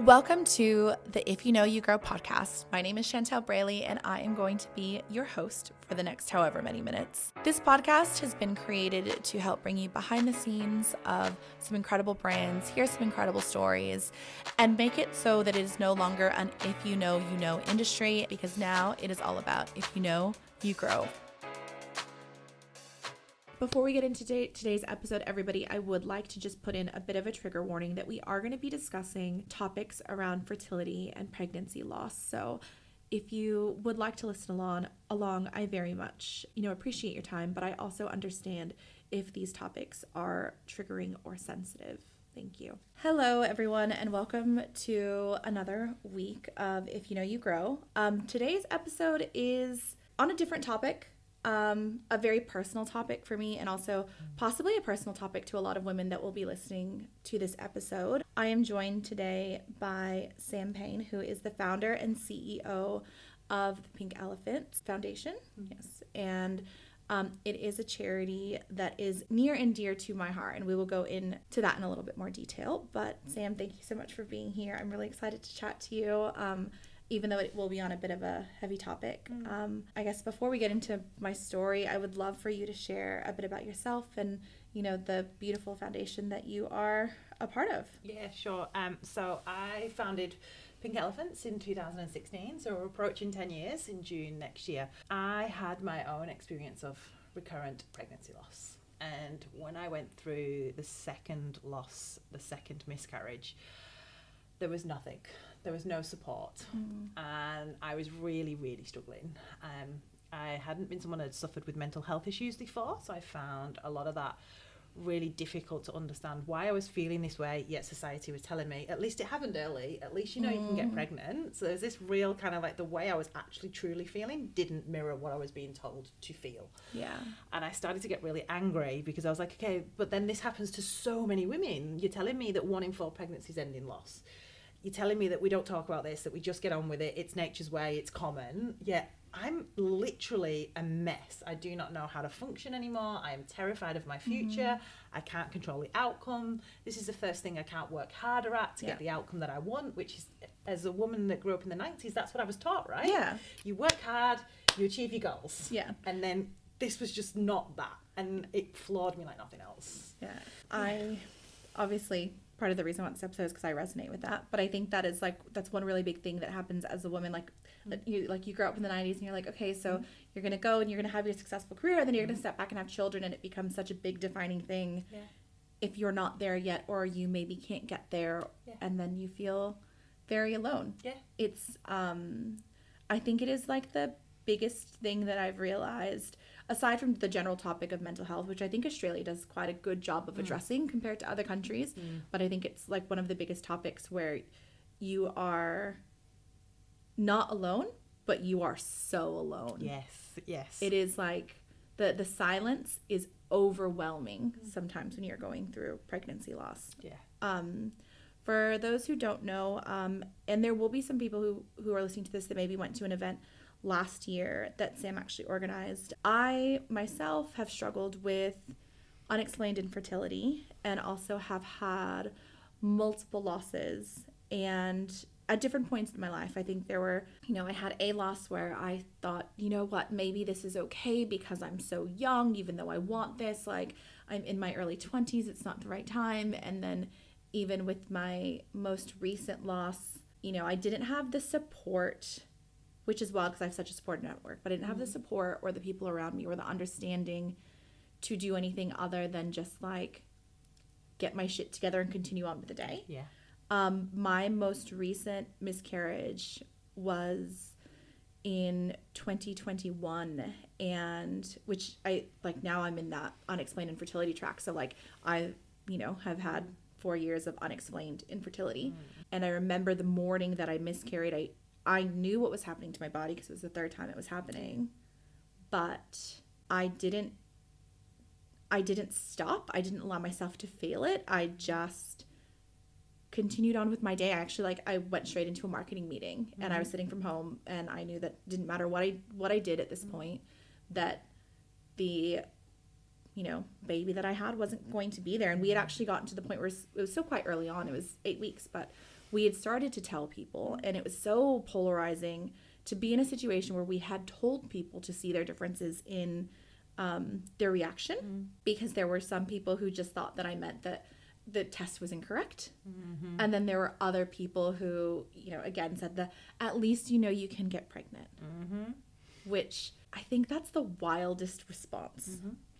Welcome to the If You Know You Grow podcast. My name is Chantel Braley, and I am going to be your host for the next however many minutes. This podcast has been created to help bring you behind the scenes of some incredible brands, hear some incredible stories, and make it so that it is no longer an if you know industry, because now it is all about if you know, you grow. Before we get into today's episode, everybody, I would like to just put in a bit of a trigger warning that we are going to be discussing topics around fertility and pregnancy loss. So if you would like to listen along, I very much, appreciate your time, but I also understand if these topics are triggering or sensitive. Thank you. Hello, everyone, and welcome to another week of If You Know You Grow. Today's episode is on a different topic. A very personal topic for me, and also possibly a personal topic to a lot of women that will be listening to this episode. I am joined today by Sam Payne, who is the founder and CEO of the Pink Elephant Foundation. Yes, and it is a charity that is near and dear to my heart, and we will go into that in a little bit more detail. But Sam, thank you so much for being here. I'm really excited to chat to you. Even though it will be on a bit of a heavy topic. I guess before we get into my story, I would love for you to share a bit about yourself and, the beautiful foundation that you are a part of. Yeah, sure. So I founded Pink Elephants in 2016, so we're approaching 10 years in June next year. I had my own experience of recurrent pregnancy loss. And when I went through the second loss, the second miscarriage, there was nothing. There was no support. And I was really, really struggling. I hadn't been someone who had suffered with mental health issues before, so I found a lot of that really difficult to understand why I was feeling this way, yet society was telling me, at least it happened early, at least you can get pregnant. So there's this real kind of like the way I was actually truly feeling didn't mirror what I was being told to feel. Yeah. And I started to get really angry because I was like, okay, but then this happens to so many women. You're telling me that 1 in 4 pregnancies end in loss. You're telling me that we don't talk about this, that we just get on with it, it's nature's way, it's common. Yet I'm literally a mess. I do not know how to function anymore. I am terrified of my future. I can't control the outcome. This is the first thing I can't work harder at to get the outcome that I want, which is, as a woman that grew up in the 90s, that's what I was taught, right? Yeah. You work hard, you achieve your goals. Yeah. And then this was just not that. And it floored me like nothing else. Yeah. I obviously... part of the reason I want this episode is because I resonate with that. But I think that is that's one really big thing that happens as a woman. You grow up in the 90s and you're like, okay, so you're going to go and you're going to have your successful career, and then you're going to step back and have children, and it becomes such a big defining thing if you're not there yet, or you maybe can't get there, and then you feel very alone. Yeah. It's, I think it is like the biggest thing that I've realized, aside from the general topic of mental health, which I think Australia does quite a good job of addressing compared to other countries. But I think it's like one of the biggest topics where you are not alone, but you are so alone. Yes. It is like the silence is overwhelming sometimes when you're going through pregnancy loss. Yeah. For those who don't know, and there will be some people who are listening to this that maybe went to an event last year that Sam actually organized. I myself have struggled with unexplained infertility and also have had multiple losses, and at different points in my life. I think there were, I had a loss where I thought, maybe this is okay because I'm so young, even though I want this, like I'm in my early 20s, it's not the right time. And then even with my most recent loss, I didn't have the support, which is wild because I have such a support network, but I didn't have the support or the people around me or the understanding to do anything other than just like get my shit together and continue on with the day. Yeah. My most recent miscarriage was in 2021, and which I like now I'm in that unexplained infertility track. So like I, have had 4 years of unexplained infertility. And I remember the morning that I miscarried, I knew what was happening to my body because it was the third time it was happening, but I didn't stop. I didn't allow myself to feel it. I just continued on with my day. I went straight into a marketing meeting, and I was sitting from home, and I knew that didn't matter what I did at this point, that the baby that I had wasn't going to be there. And we had actually gotten to the point where it was still quite early on. It was 8 weeks, but we had started to tell people, and it was so polarizing to be in a situation where we had told people to see their differences in their reaction, because there were some people who just thought that I meant that the test was incorrect. And then there were other people who, again said that at least you can get pregnant, which I think that's the wildest response.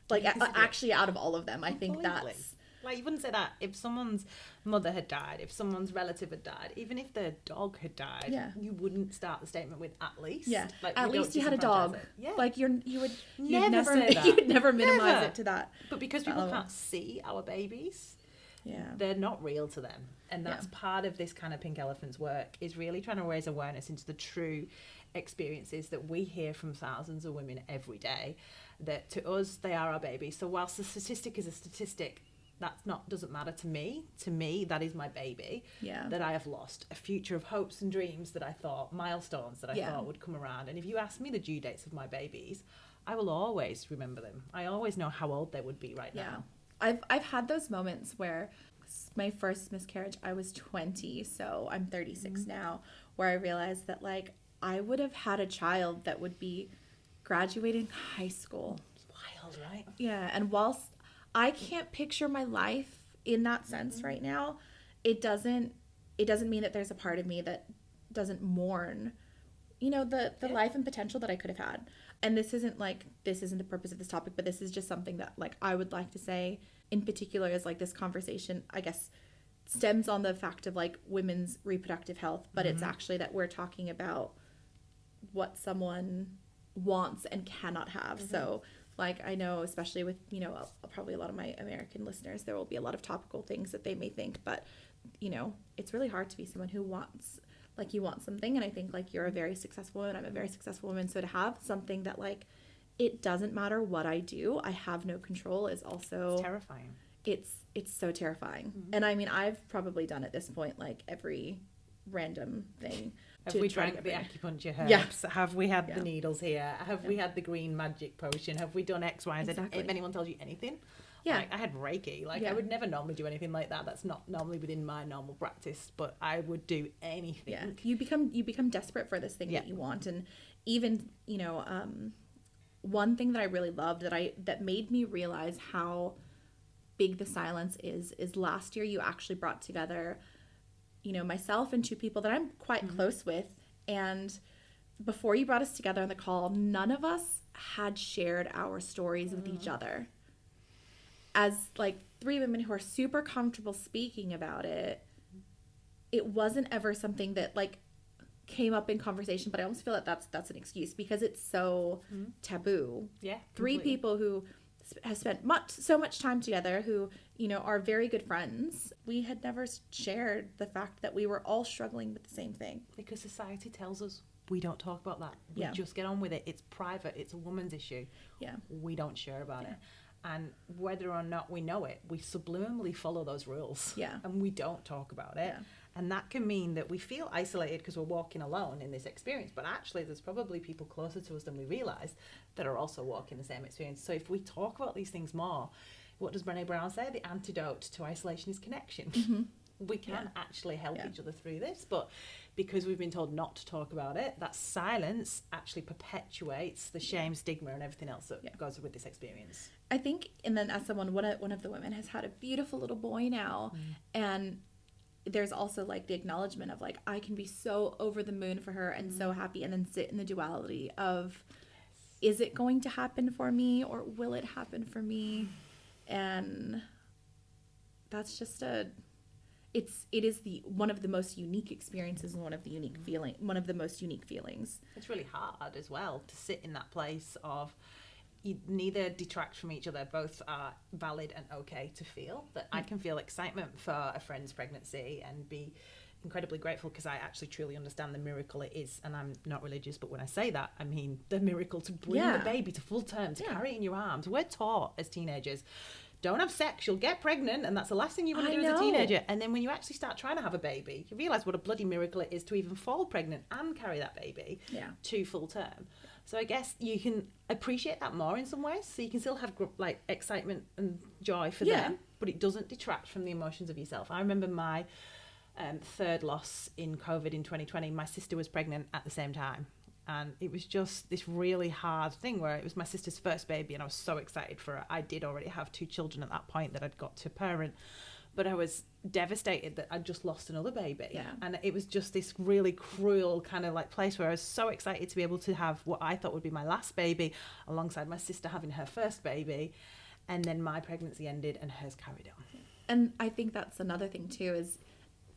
Like, actually, out of all of them, I think that's... Like, you wouldn't say that if someone's mother had died, if someone's relative had died, even if their dog had died, you wouldn't start the statement with "at least." Yeah, like, at least you had a dog. Yeah, like you'd never say that. You'd never minimize it to that. But because people can't see our babies, they're not real to them, and that's part of this kind of Pink Elephant's work, is really trying to raise awareness into the true experiences that we hear from thousands of women every day. That to us, they are our babies. So whilst the statistic is a statistic, doesn't matter to me. To me, that is my baby that I have lost. A future of hopes and dreams that I thought, milestones that I thought would come around. And if you ask me the due dates of my babies, I will always remember them. I always know how old they would be right now. I've had those moments where my first miscarriage, I was 20, so I'm 36 now, where I realized that, like, I would have had a child that would be graduating high school. It's wild, right? Yeah, and whilst I can't picture my life in that sense right now, it doesn't mean that there's a part of me that doesn't mourn, the life and potential that I could have had. And this isn't the purpose of this topic, but this is just something that, like, I would like to say in particular, is like, this conversation, I guess, stems on the fact of, like, women's reproductive health, but it's actually that we're talking about what someone wants and cannot have. So, like, I know, especially with, probably a lot of my American listeners, there will be a lot of topical things that they may think, but, it's really hard to be someone who wants, like, you want something. And I think, like, you're a very successful woman, I'm a very successful woman. So to have something that, like, it doesn't matter what I do, I have no control, is also... It's terrifying. It's so terrifying. And I mean, I've probably done at this point, like, every random thing. Have we drank the acupuncture herbs? Yeah. Have we had the needles here? Have we had the green magic potion? Have we done X, Y, and Z? Exactly. If anyone tells you anything, like, I had Reiki. Like, I would never normally do anything like that. That's not normally within my normal practice, but I would do anything. Yeah. You become desperate for this thing that you want. And even, one thing that I really loved that made me realize how big the silence is last year you actually brought together, myself and two people that I'm quite close with. And before you brought us together on the call, none of us had shared our stories with each other. As, like, three women who are super comfortable speaking about it, it wasn't ever something that, like, came up in conversation, but I almost feel that that's an excuse because it's so taboo. Yeah. Three Completely. people who have spent so much time together, who, are very good friends. We had never shared the fact that we were all struggling with the same thing. Because society tells us we don't talk about that. We just get on with it. It's private. It's a woman's issue. Yeah. We don't share about it. And whether or not we know it, we subliminally follow those rules. Yeah. And we don't talk about it. Yeah. And that can mean that we feel isolated because we're walking alone in this experience. But actually, there's probably people closer to us than we realise that are also walking the same experience. So if we talk about these things more, what does Brené Brown say? The antidote to isolation is connection. We can actually help each other through this. But because we've been told not to talk about it, that silence actually perpetuates the shame, stigma, and everything else that goes with this experience. I think, and then as someone, one of the women has had a beautiful little boy now, and there's also, like, the acknowledgement of, like, I can be so over the moon for her and so happy, and then sit in the duality of, is it going to happen for me or will it happen for me? And that's just it is one of the most unique experiences and one of the most unique feelings. It's really hard as well to sit in that place of, you neither detract from each other, both are valid and okay to feel. That I can feel excitement for a friend's pregnancy and be incredibly grateful because I actually truly understand the miracle it is. And I'm not religious, but when I say that, I mean the miracle to bring the baby to full term, to carry it in your arms. We're taught as teenagers, don't have sex, you'll get pregnant, and that's the last thing you want to do as a teenager. And then when you actually start trying to have a baby, you realise what a bloody miracle it is to even fall pregnant and carry that baby to full term. So I guess you can appreciate that more in some ways. So you can still have, like, excitement and joy for them, but it doesn't detract from the emotions of yourself. I remember my third loss in COVID in 2020. My sister was pregnant at the same time. And it was just this really hard thing where it was my sister's first baby and I was so excited for her. I did already have 2 children at that point that I'd got to parent. But I was devastated that I'd just lost another baby. Yeah. And it was just this really cruel kind of like place where I was so excited to be able to have what I thought would be my last baby alongside my sister having her first baby. And then my pregnancy ended and hers carried on. And I think that's another thing too, is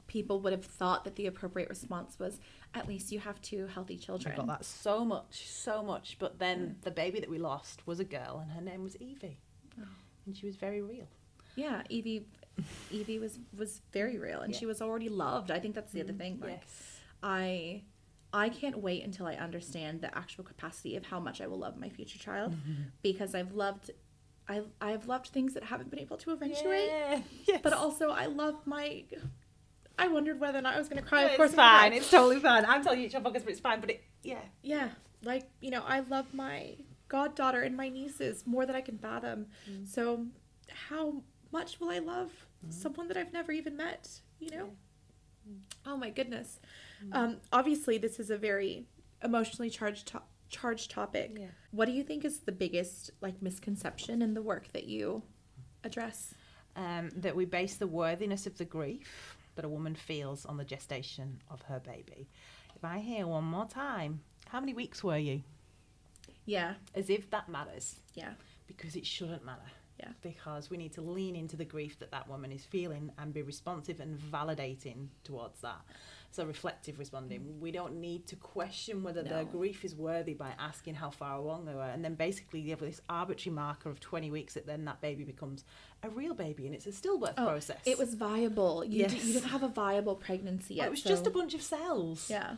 people would have thought that the appropriate response was, at least you have 2 healthy children. I got that so much. But then the baby that we lost was a girl and her name was Evie. Oh. And she was very real. Yeah, Evie was very real, and she was already loved. I think that's the other thing. Like, yes. I can't wait until I understand the actual capacity of how much I will love my future child, because I've loved things that haven't been able to eventuate. Yeah. Yes. But also I wondered whether or not I was going to cry. Of course, it's fine. It's totally fine. I'm telling you each other, but it's fine. But yeah. Like, I love my goddaughter and my nieces more than I can fathom. So how much will I love someone that I've never even met? Oh my goodness. Obviously, this is a very emotionally charged topic. Yeah. What do you think is the biggest misconception in the work that you address? That we base the worthiness of the grief that a woman feels on the gestation of her baby. If I hear one more time, how many weeks were you? Yeah. As if that matters. Yeah. Because it shouldn't matter. Yeah. Because we need to lean into the grief that woman is feeling and be responsive and validating towards that. So reflective responding. We don't need to question whether their grief is worthy by asking how far along they were. And then basically you have this arbitrary marker of 20 weeks that then that baby becomes a real baby and it's a stillbirth process. It was viable. You didn't have a viable pregnancy yet. It was just a bunch of cells. Yeah.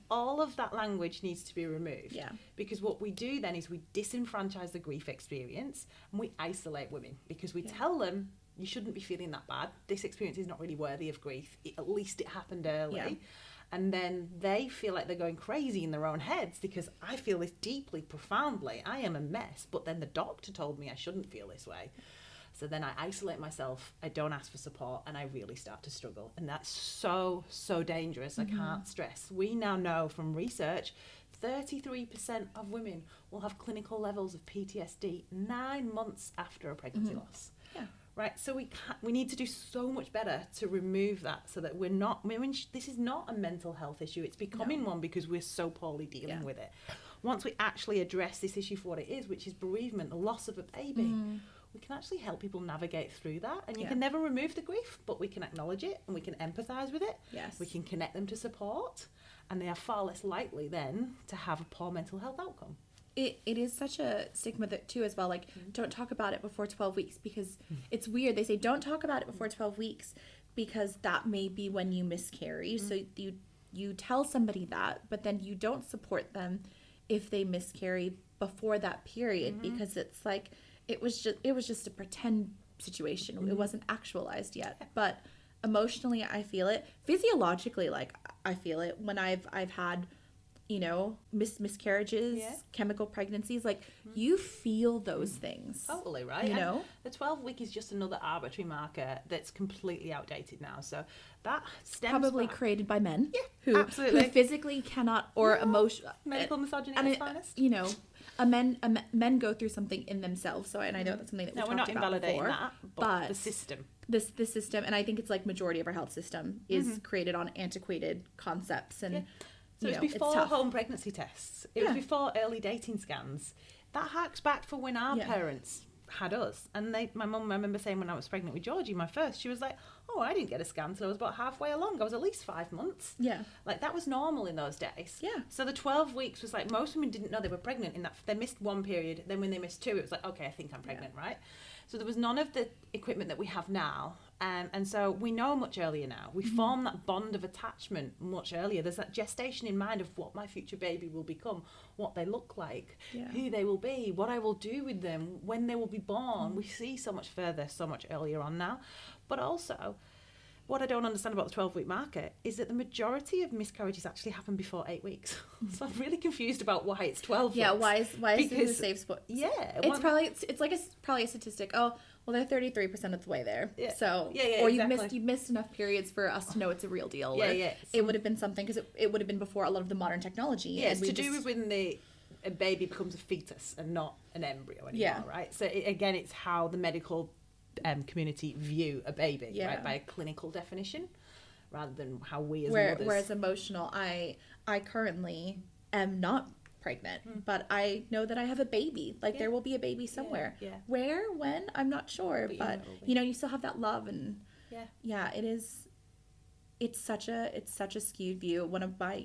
All of that language needs to be removed. Yeah. Because what we do then is we disenfranchise the grief experience and we isolate women because we tell them, you shouldn't be feeling that bad. This experience is not really worthy of grief. At least it happened early. Yeah. And then they feel like they're going crazy in their own heads because I feel this deeply, profoundly. I am a mess. But then the doctor told me I shouldn't feel this way. So then I isolate myself. I don't ask for support and I really start to struggle. And that's so, so dangerous. I can't stress. We now know from research 33% of women will have clinical levels of PTSD 9 months after a pregnancy loss. Yeah. Right, so we need to do so much better to remove that so that we're not, this is not a mental health issue, it's becoming one because we're so poorly dealing with it. Once we actually address this issue for what it is, which is bereavement, the loss of a baby, we can actually help people navigate through that. And you can never remove the grief, but we can acknowledge it and we can empathise with it. Yes. We can connect them to support, and they are far less likely then to have a poor mental health outcome. It is such a stigma that too as well, don't talk about it before 12 weeks because it's weird. They say don't talk about it before 12 weeks because that may be when you miscarry. So you tell somebody that, but then you don't support them if they miscarry before that period because it's like it was just a pretend situation. It wasn't actualized yet. But emotionally I feel it. Physiologically I feel it when I've had miscarriages, chemical pregnancies, you feel those things. Totally, right? The 12-week is just another arbitrary marker that's completely outdated now. So that stems probably created by men who physically cannot or emotionally. Medical misogyny at its finest. Men go through something in themselves. So, and I know that's something that we talked about before. We're not invalidating that, but the system. The system, and I think it's majority of our health system is created on antiquated concepts and. So it's before home pregnancy tests. It was before early dating scans. That harks back for when our parents had us. And my mum, I remember saying when I was pregnant with Georgie, my first, she was like, oh, I didn't get a scan till I was about halfway along. I was at least 5 months. Yeah. That was normal in those days. Yeah. So the 12 weeks was most women didn't know they were pregnant in that. They missed one period. Then when they missed 2, it was okay, I think I'm pregnant, right? So there was none of the equipment that we have now. And so we know much earlier now. We form that bond of attachment much earlier. There's that gestation in mind of what my future baby will become, what they look like, who they will be, what I will do with them, when they will be born. We see so much further, so much earlier on now. But also, what I don't understand about the 12-week marker is that the majority of miscarriages actually happen before 8 weeks. So I'm really confused about why it's 12 weeks. Yeah, why is it a safe spot? Yeah. It's probably a statistic. Oh, Well, they're 33% of the way there. Yeah. So, Yeah, or exactly. you've missed enough periods for us to know it's a real deal. Yeah, Or yeah. it would have been something, because it would have been before a lot of the modern technology. Yeah, and it's to do with when a baby becomes a fetus and not an embryo anymore, right? So again, it's how the medical community view a baby, right, by a clinical definition, rather than how we as mothers. Whereas emotional, I currently am not pregnant, but I know that I have a baby. Like there will be a baby somewhere. Yeah. Where, when, I'm not sure, but you still have that love, and it is. It's such a skewed view. One of my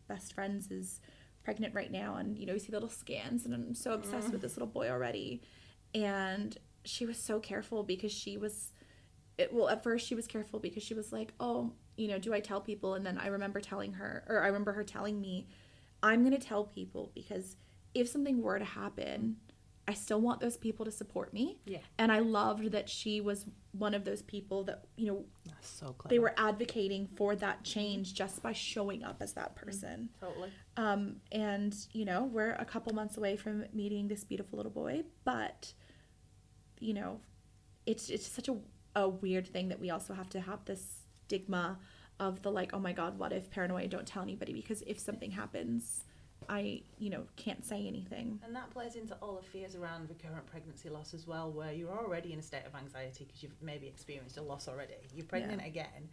best friends is pregnant right now, and you see little scans, and I'm so obsessed with this little boy already. And she was so careful because at first she was careful because she was like, oh, do I tell people? And then I remember her telling me, I'm going to tell people, because if something were to happen, I still want those people to support me. Yeah. And I loved that she was one of those people that, That's so clever. they were advocating for that change just by showing up as that person. Totally. And, we're a couple months away from meeting this beautiful little boy, but, it's such a weird thing that we also have to have this stigma of the like, oh my God, what if, paranoia, don't tell anybody, because if something happens, I, can't say anything. And that plays into all the fears around recurrent pregnancy loss as well, where you're already in a state of anxiety because you've maybe experienced a loss already. You're pregnant again,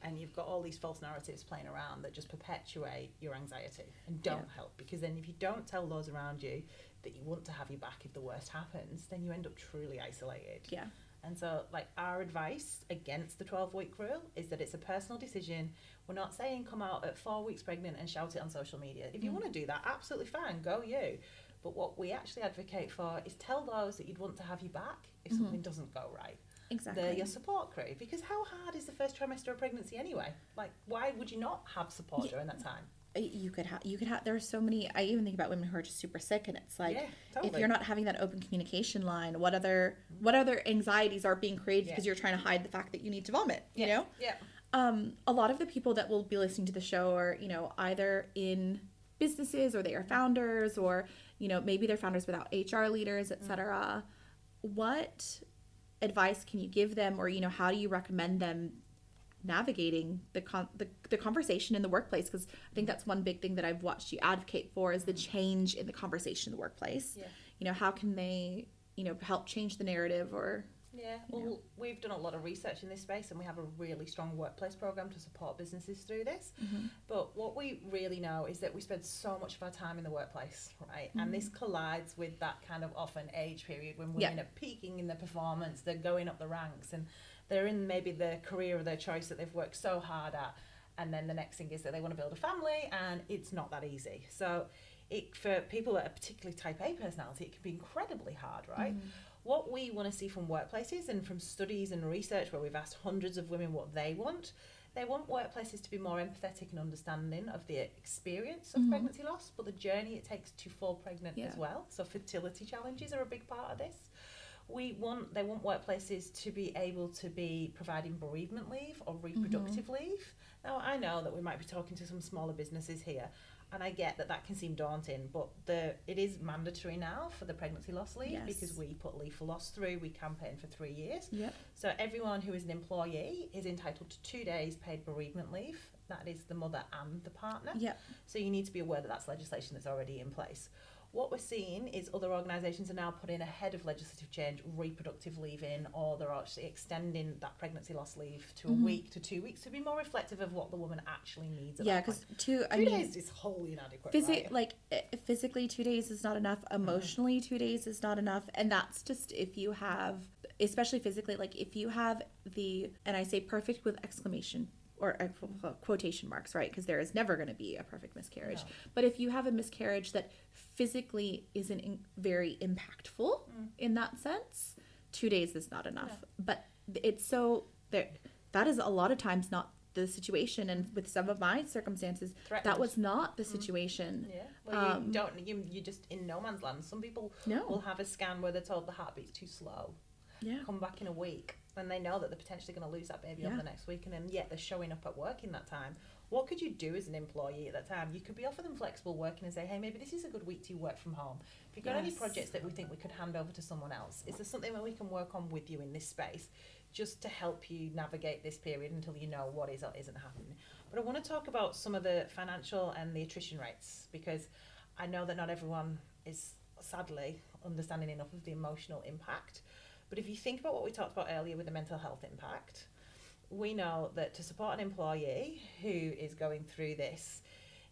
and you've got all these false narratives playing around that just perpetuate your anxiety and don't help, because then if you don't tell those around you that you want to have you back if the worst happens, then you end up truly isolated. Yeah. And so, our advice against the 12-week rule is that it's a personal decision. We're not saying come out at 4 weeks pregnant and shout it on social media. If you want to do that, absolutely fine, go you. But what we actually advocate for is tell those that you'd want to have you back if something doesn't go right. Exactly. They're your support crew. Because how hard is the first trimester of pregnancy anyway? Why would you not have support during that time? You could have, there are so many, I even think about women who are just super sick, and it's like, totally. If you're not having that open communication line, what other anxieties are being created because you're trying to hide the fact that you need to vomit, you know? Yeah. A lot of the people that will be listening to the show are, either in businesses, or they are founders, or, maybe they're founders without HR leaders, etc. What advice can you give them, or, how do you recommend them navigating the conversation in the workplace? Because I think that's one big thing that I've watched you advocate for, is the change in the conversation in the workplace. How can they help change the narrative, or we've done a lot of research in this space, and we have a really strong workplace program to support businesses through this. But what we really know is that we spend so much of our time in the workplace, right? And this collides with that kind of often age period when women are peaking in their performance, they're going up the ranks, and they're in maybe the career of their choice that they've worked so hard at, and then the next thing is that they want to build a family, and it's not that easy. So for people that are particularly type A personality, it can be incredibly hard, right? What we want to see from workplaces, and from studies and research where we've asked hundreds of women what they want workplaces to be more empathetic and understanding of the experience of pregnancy loss, but the journey it takes to fall pregnant as well. So fertility challenges are a big part of this. They want workplaces to be able to be providing bereavement leave or reproductive leave. Now, I know that we might be talking to some smaller businesses here, and I get that can seem daunting, but it is mandatory now for the pregnancy loss leave, because we put leave for loss through. We campaign for 3 years. So everyone who is an employee is entitled to 2 days paid bereavement leave. That is the mother and the partner. So you need to be aware that that's legislation that's already in place. What we're seeing is other organisations are now putting ahead of legislative change reproductive leave in, or they're actually extending that pregnancy loss leave to a week to 2 weeks to be more reflective of what the woman actually needs. Because 2 days is wholly inadequate. Physically 2 days is not enough. Emotionally 2 days is not enough, and that's just if you have, especially physically, if you have and I say perfect with exclamation or quotation marks, right? Because there is never going to be a perfect miscarriage. No. But if you have a miscarriage that physically isn't very impactful in that sense, 2 days is not enough. No. But it's that is a lot of times not the situation. And with some of my circumstances, that was not the situation. Well, you're just in no man's land. Some people will have a scan where they're told the heartbeat's too slow. Come back in a week, and they know that they're potentially going to lose that baby over the next week, and then yet they're showing up at work in that time. What could you do as an employee at that time? You could be offer them flexible working and say, hey, maybe this is a good week to work from home. If you've got any projects that we think we could hand over to someone else, is there something that we can work on with you in this space just to help you navigate this period until you know what is or isn't happening? But I want to talk about some of the financial and the attrition rates, because I know that not everyone is sadly understanding enough of the emotional impact. But if you think about what we talked about earlier with the mental health impact, we know that to support an employee who is going through this,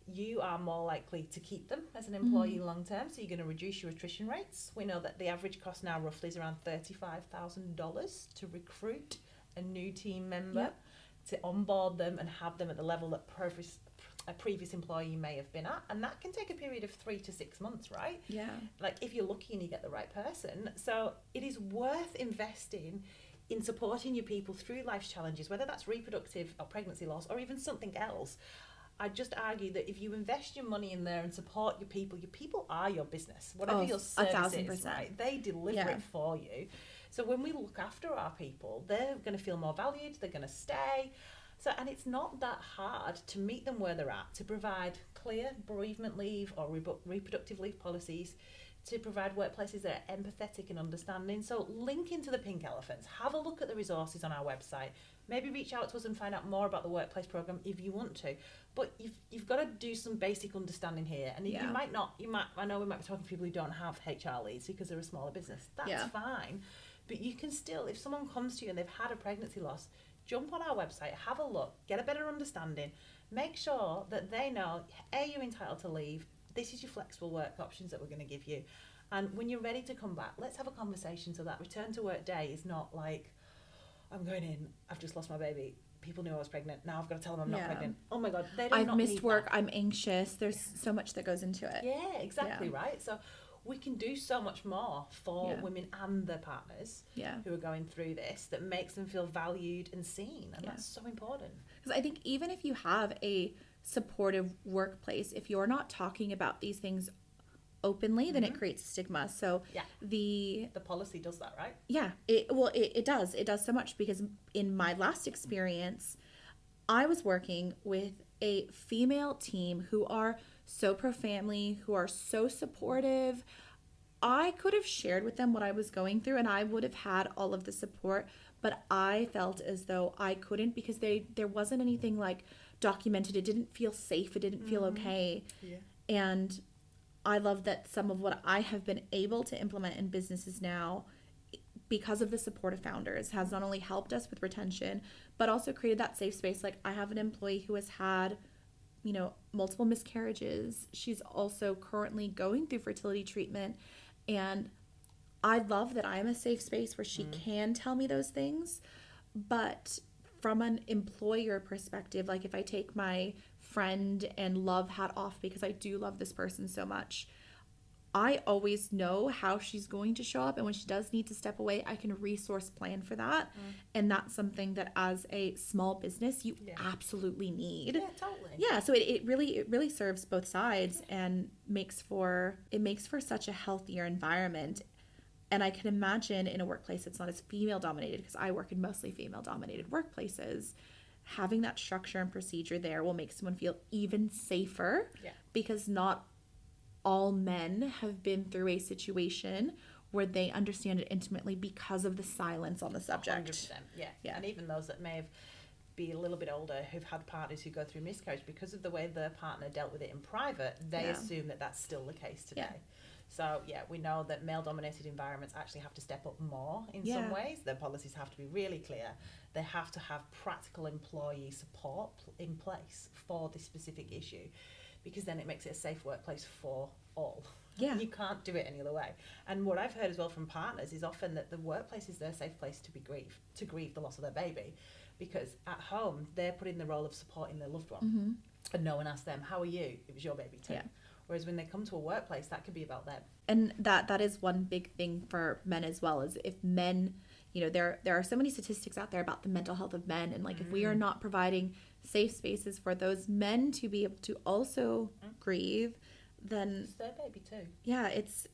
you are more likely to keep them as an employee long term, so you're going to reduce your attrition rates. We know that the average cost now roughly is around $35,000 to recruit a new team member, to onboard them and have them at the level that a previous employee may have been at, and that can take a period of 3 to 6 months, right? Yeah. Like if you're lucky and you get the right person. So it is worth investing in supporting your people through life's challenges, whether that's reproductive or pregnancy loss or even something else. I'd just argue that if you invest your money in there and support your people are your business. Whatever your service is, right? They deliver it for you. So when we look after our people, they're going to feel more valued, they're going to stay. So, and it's not that hard to meet them where they're at, to provide clear bereavement leave or reproductive leave policies, to provide workplaces that are empathetic and understanding. So link into the Pink Elephants, have a look at the resources on our website, maybe reach out to us and find out more about the workplace program if you want to. But you've got to do some basic understanding here. And you might, I know we might be talking to people who don't have HR leads because they're a smaller business. That's fine. But you can still, if someone comes to you and they've had a pregnancy loss, jump on our website, have a look, get a better understanding, make sure that they know, A, you're entitled to leave, this is your flexible work options that we're going to give you. And when you're ready to come back, let's have a conversation so that return to work day is not like, I'm going in, I've just lost my baby, people knew I was pregnant, now I've got to tell them I'm not pregnant. Oh my God, they don't I've missed work, that. I'm anxious, there's so much that goes into it. Yeah, exactly, right? So we can do so much more for women and their partners who are going through this that makes them feel valued and seen, and that's so important. Because I think even if you have a supportive workplace, if you're not talking about these things openly, then it creates stigma. So the policy does that, right? Yeah, it does so much, because in my last experience, I was working with a female team who are so pro-family, who are so supportive. I could have shared with them what I was going through and I would have had all of the support, but I felt as though I couldn't, because there wasn't anything like documented. It didn't feel safe. It didn't feel okay. Yeah. And I love that some of what I have been able to implement in businesses now, because of the support of founders, has not only helped us with retention, but also created that safe space. Like I have an employee who has had, multiple miscarriages. She's also currently going through fertility treatment. And I love that I'm a safe space where she can tell me those things. But from an employer perspective, like if I take my friend and love hat off, because I do love this person so much, I always know how she's going to show up, and when she does need to step away, I can resource plan for that. And that's something that as a small business you absolutely need. Yeah, totally. Yeah, so it really serves both sides and makes for such a healthier environment. And I can imagine in a workplace that's not as female dominated, because I work in mostly female dominated workplaces, having that structure and procedure there will make someone feel even safer, because not all men have been through a situation where they understand it intimately because of the silence on the subject. 100%, yeah. And even those that may have be a little bit older who've had partners who go through miscarriage, because of the way their partner dealt with it in private, they assume that that's still the case today. So we know that male dominated environments actually have to step up more in some ways. Their policies have to be really clear. They have to have practical employee support in place for this specific issue, because then it makes it a safe workplace for all. Yeah. You can't do it any other way. And what I've heard as well from partners is often that the workplace is their safe place to grieve the loss of their baby, because at home they're put in the role of supporting their loved one, and no one asks them, how are you? It was your baby too. Whereas when they come to a workplace, that could be about them. And that is one big thing for men as well, is if men, there are so many statistics out there about the mental health of men, and like if we are not providing safe spaces for those men to be able to also grieve, then it's their baby too. Yeah, it's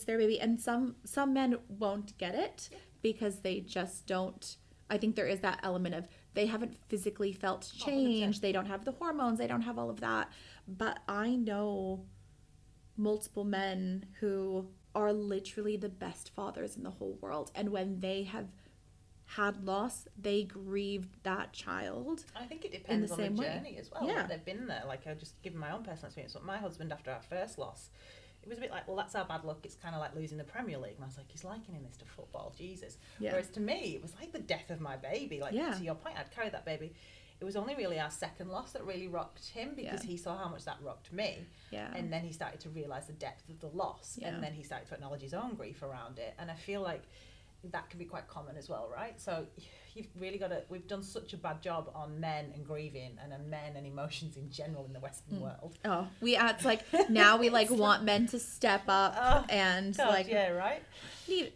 their baby. And some men won't get it because they just don't. I think there is that element of they haven't physically felt 100%. change. They don't have the hormones. They don't have all of that. But I know multiple men who are literally the best fathers in the whole world. And when they have had loss, they grieved that child. I think it depends on the journey as well. Yeah. Like they've been there. Like, I just given my own personal experience. But my husband, after our first loss, it was a bit like, well, that's our bad luck. It's kind of like losing the Premier League. And I was like, he's likening this to football, Jesus. Yeah. Whereas to me, it was like the death of my baby. Like, to your point, I'd carried that baby. It was only really our second loss that really rocked him, because he saw how much that rocked me. Yeah. And then he started to realise the depth of the loss. Yeah. And then he started to acknowledge his own grief around it. And I feel like that can be quite common as well, right? So you've really got to, we've done such a bad job on men and grieving and on men and emotions in general in the Western world. Oh, it's like, now we like want men to step up and God, like, yeah, right?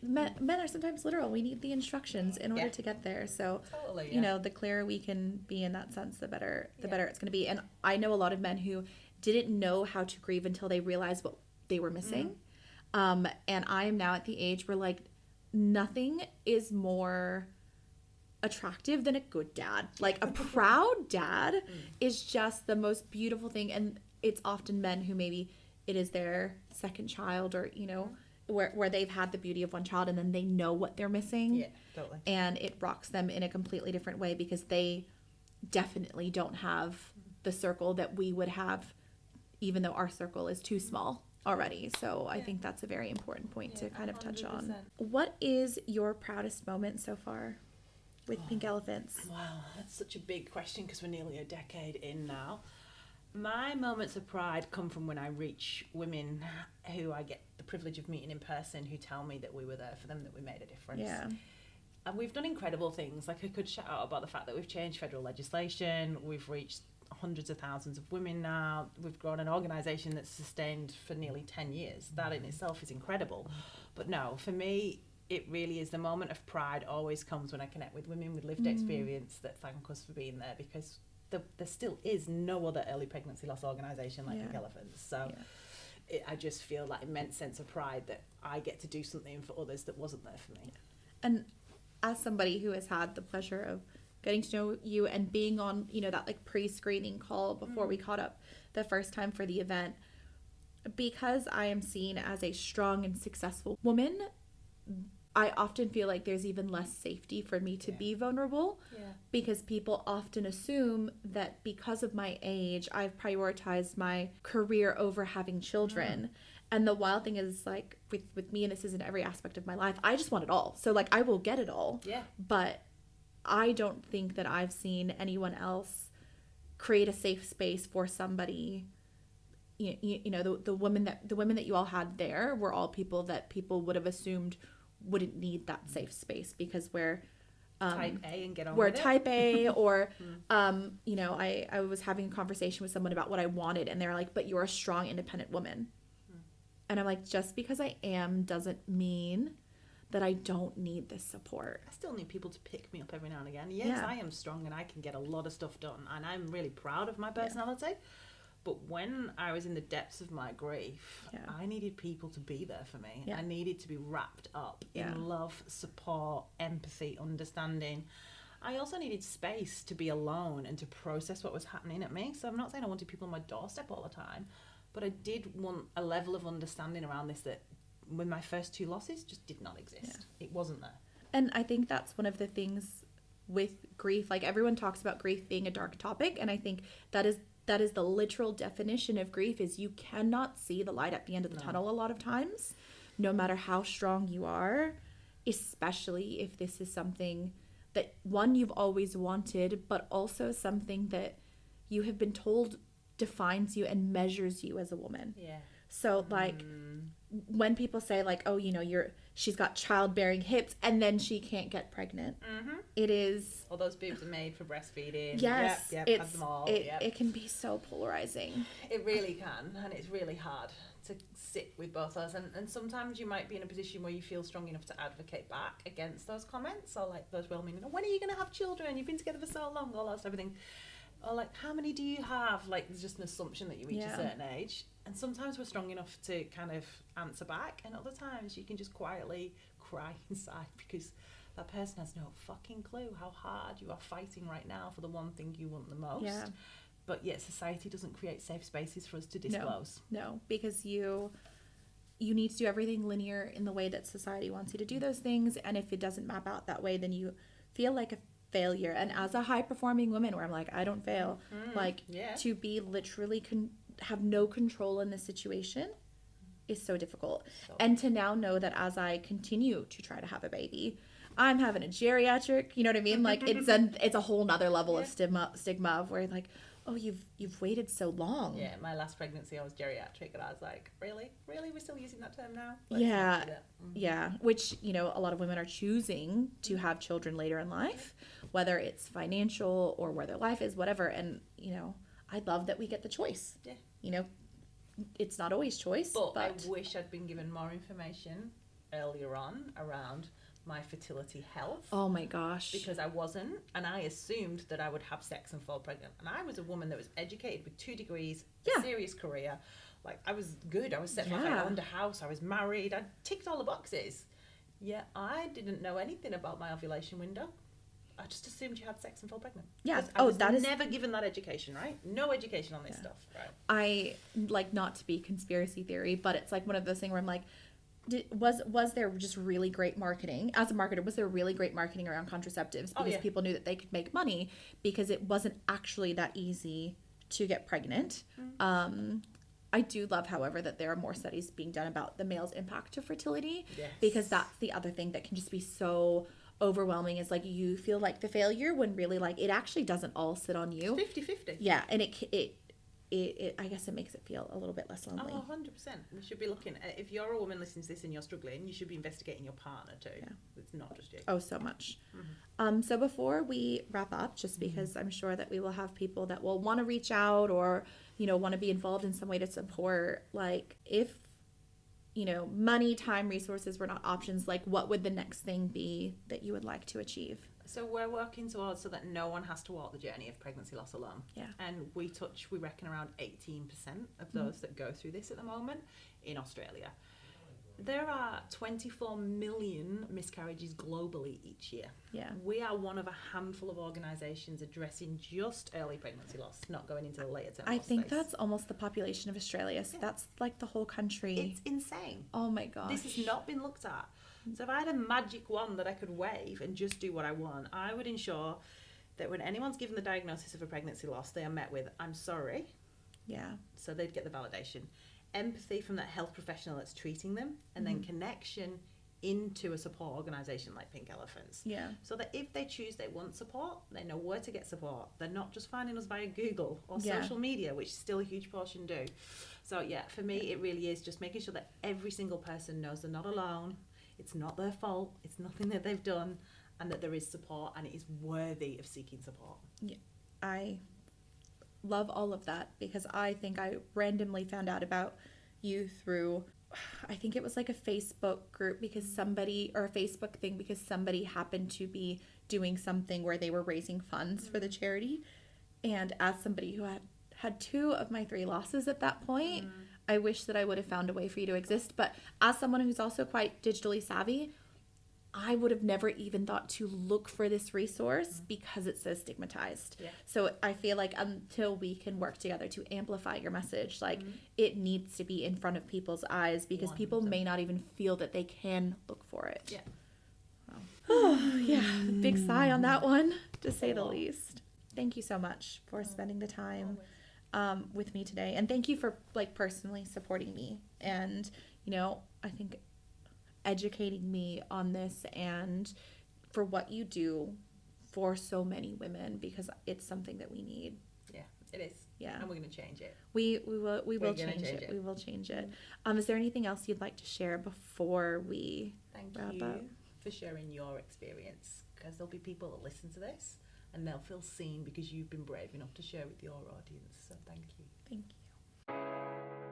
Men are sometimes literal. We need the instructions in order to get there. So, totally, you know, the clearer we can be in that sense, the better it's going to be. And I know a lot of men who didn't know how to grieve until they realized what they were missing. And I am now at the age where like nothing is more attractive than a good dad. Like a proud dad is just the most beautiful thing. And it's often men who maybe it is their second child, or, you know, where they've had the beauty of one child and then they know what they're missing. Yeah, totally. And it rocks them in a completely different way, because they definitely don't have the circle that we would have, even though our circle is too small already. So I think that's a very important point to kind of touch 100%. on. What is your proudest moment so far with Pink Elephants? Wow, that's such a big question, because we're nearly a decade in now. My moments of pride come from when I reach women who I get the privilege of meeting in person, who tell me that we were there for them, that we made a difference. Yeah. And we've done incredible things. Like, I could shout out about the fact that we've changed federal legislation, we've reached hundreds of thousands of women now, we've grown an organisation that's sustained for nearly 10 years. That in itself is incredible. But no, for me, it really is the moment of pride always comes when I connect with women with lived experience that thank us for being there, because there still is no other early pregnancy loss organisation like Pink Elephants. So I just feel that immense sense of pride that I get to do something for others that wasn't there for me. And as somebody who has had the pleasure of getting to know you and being on, you know, that like pre-screening call before we caught up the first time for the event, because I am seen as a strong and successful woman, I often feel like there's even less safety for me to be vulnerable, because people often assume that because of my age, I've prioritized my career over having children. And the wild thing is, like, with me, and this is in every aspect of my life, I just want it all. So, like, I will get it all. Yeah. But I don't think that I've seen anyone else create a safe space for somebody. You know, the women that you all had there were all people that people would have assumed wouldn't need that safe space, because we're type A and get on we're with type it. A, or you know, I was having a conversation with someone about what I wanted, and they're like, but you're a strong independent woman. And I'm like, just because I am doesn't mean that I don't need this support. I still need people to pick me up every now and again. Yes, I am strong and I can get a lot of stuff done, and I'm really proud of my personality. But when I was in the depths of my grief, I needed people to be there for me. I needed to be wrapped up in love, support, empathy, understanding. I also needed space to be alone and to process what was happening at me. So I'm not saying I wanted people on my doorstep all the time, but I did want a level of understanding around this that when my first two losses just did not exist. It wasn't there. And I think that's one of the things with grief. Like, everyone talks about grief being a dark topic, and I think that is the literal definition of grief, is you cannot see the light at the end of the tunnel a lot of times, no matter how strong you are, especially if this is something that, one, you've always wanted, but also something that you have been told defines you and measures you as a woman. Yeah. So, like, when people say, like, oh, you know, she's got childbearing hips and then she can't get pregnant. It is... All those boobs are made for breastfeeding. Yes. Yep, had them all. It can be so polarizing. It really can, and it's really hard to sit with both those. And sometimes you might be in a position where you feel strong enough to advocate back against those comments, or like those well-meaning, when are you going to have children? You've been together for so long, all that sort of thing. Or like, how many do you have? Like, there's just an assumption that you reach a certain age. And sometimes we're strong enough to kind of answer back, and other times you can just quietly cry inside because that person has no fucking clue how hard you are fighting right now for the one thing you want the most. Yeah. But yet society doesn't create safe spaces for us to disclose. No, because you need to do everything linear in the way that society wants you to do those things, and if it doesn't map out that way, then you feel like a failure. And as a high performing woman, where I'm like, I don't fail, to be literally have no control in the situation is so difficult. And to now know that as I continue to try to have a baby, I'm having a geriatric, you know what I mean? Like it's a whole nother level of stigma of where like, oh, you've waited so long. Yeah, my last pregnancy I was geriatric, and I was like, really we're still using that term now? Yeah, which, you know, a lot of women are choosing to have children later in life, whether it's financial or where their life is, whatever. And, you know, I love that we get the choice. Yeah, you know, it's not always choice, but I wish I'd been given more information earlier on around my fertility health. Oh my gosh. Because I wasn't, and I assumed that I would have sex and fall pregnant. And I was a woman that was educated with 2 degrees, a serious career. Like, I was good. I was set for I owned a house. I was married. I ticked all the boxes. Yet I didn't know anything about my ovulation window. I just assumed you had sex and fall pregnant. Yeah. I was never given that education, right? No education on this stuff, right? I like, not to be conspiracy theory, but it's like one of those things where I'm like, was there just really great marketing as a marketer? Was there really great marketing around contraceptives because people knew that they could make money, because it wasn't actually that easy to get pregnant? I do love, however, that there are more studies being done about the male's impact to fertility, because that's the other thing that can just be so overwhelming, is like you feel like the failure when really like it actually doesn't all sit on you. It's 50-50. Yeah, and it I guess it makes it feel a little bit less lonely. Oh, 100%. We should be looking at, if you're a woman listening to this and you're struggling, you should be investigating your partner too. Yeah. It's not just you. Oh, so much. So before we wrap up, just because I'm sure that we will have people that will want to reach out or, you know, want to be involved in some way to support, like, if, you know, money, time, resources were not options, like, what would the next thing be that you would like to achieve? So we're working towards so that no one has to walk the journey of pregnancy loss alone. Yeah. And we reckon around 18% of those that go through this at the moment in Australia. There are 24 million miscarriages globally each year. Yeah. We are one of a handful of organisations addressing just early pregnancy loss, not going into the later term I think that's almost the population of Australia. So that's like the whole country. It's insane. Oh my gosh. This has not been looked at. So if I had a magic wand that I could wave and just do what I want, I would ensure that when anyone's given the diagnosis of a pregnancy loss, they are met with, I'm sorry. Yeah. So they'd get the validation. Empathy from that health professional that's treating them, and then connection into a support organisation like Pink Elephants. Yeah. So that if they choose they want support, they know where to get support. They're not just finding us via Google or social media, which still a huge portion do. So yeah, for me, it really is just making sure that every single person knows they're not alone. It's not their fault. It's nothing that they've done, and that there is support, and it is worthy of seeking support. Yeah, I love all of that, because I think I randomly found out about you through, I think it was like a Facebook group, because somebody, or a Facebook thing, because somebody happened to be doing something where they were raising funds for the charity. And as somebody who had 2 of my 3 losses at that point, I wish that I would have found a way for you to exist. But as someone who's also quite digitally savvy, I would have never even thought to look for this resource because it's so stigmatized. Yeah. So I feel like until we can work together to amplify your message, like it needs to be in front of people's eyes, because 100%. People may not even feel that they can look for it. Yeah. Wow. Oh, yeah. Big sigh on that one, to say the least. Thank you so much for spending the time with me today, and thank you for like personally supporting me, and you know, I think educating me on this, and for what you do for so many women, because it's something that we need. Yeah, it is. Yeah, and we're going to change it. We will change it. We will change it. Is there anything else you'd like to share before we wrap up? Thank you for sharing your experience, because there'll be people that listen to this and they'll feel seen because you've been brave enough to share with your audience. So thank you. Thank you.